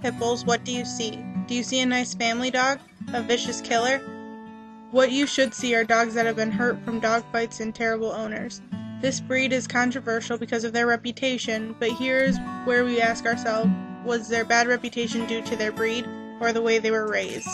pit bulls, what do you see? Do you see a nice family dog? A vicious killer? What you should see are dogs that have been hurt from dog fights and terrible owners. This breed is controversial because of their reputation, but here's where we ask ourselves, was their bad reputation due to their breed or the way they were raised?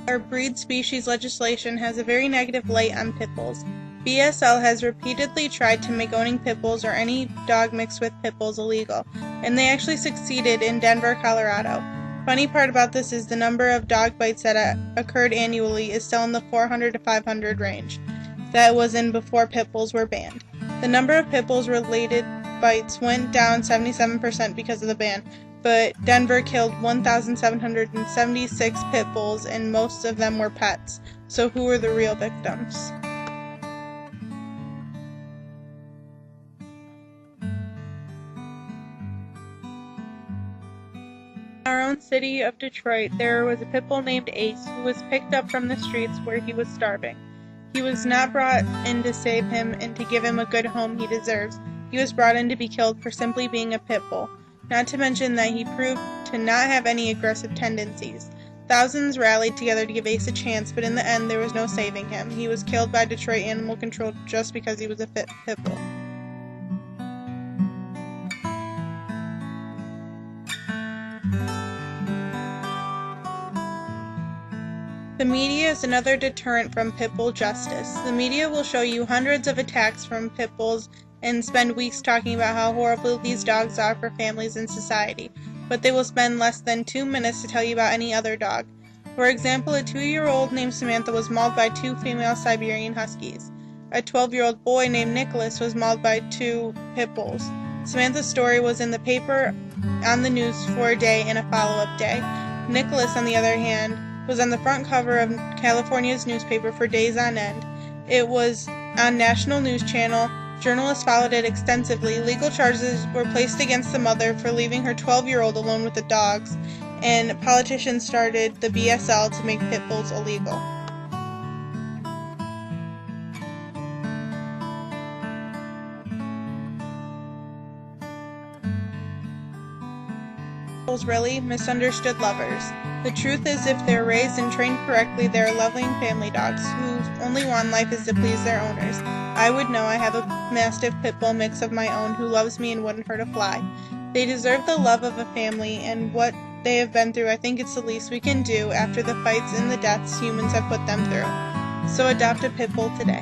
Our breed species legislation has a very negative light on pit bulls. BSL has repeatedly tried to make owning pit bulls or any dog mixed with pit bulls illegal, and they actually succeeded in Denver, Colorado. Funny part about this is the number of dog bites that occurred annually is still in the 400 to 500 range. That was in before pit bulls were banned. The number of pit bulls related bites went down 77% because of the ban, but Denver killed 1,776 pit bulls and most of them were pets. So who were the real victims? In our own city of Detroit, there was a pit bull named Ace who was picked up from the streets where he was starving. He was not brought in to save him and to give him a good home he deserves. He was brought in to be killed for simply being a pit bull. Not to mention that he proved to not have any aggressive tendencies. Thousands rallied together to give Ace a chance, but in the end there was no saving him. He was killed by Detroit Animal Control just because he was a pit bull. The media is another deterrent from pit bull justice. The media will show you hundreds of attacks from pit bulls and spend weeks talking about how horrible these dogs are for families and society, but they will spend less than 2 minutes to tell you about any other dog. For example, a 2-year-old named Samantha was mauled by 2 female Siberian Huskies. A 12-year-old boy named Nicholas was mauled by 2 pit bulls. Samantha's story was in the paper, on the news for a day, and a follow-up day. Nicholas, on the other hand, was on the front cover of California's newspaper for days on end. It was on national news channel. Journalists followed it extensively. Legal charges were placed against the mother for leaving her 12-year-old alone with the dogs, and politicians started the BSL to make pit bulls illegal. Bulls really misunderstood lovers. The truth is, if they're raised and trained correctly, they're loving family dogs whose only want in life is to please their owners. I would know I have a Mastiff Pit Bull mix of my own who loves me and wouldn't hurt a fly. They deserve the love of a family, and what they have been through, I think it's the least we can do after the fights and the deaths humans have put them through. So adopt a Pit Bull today.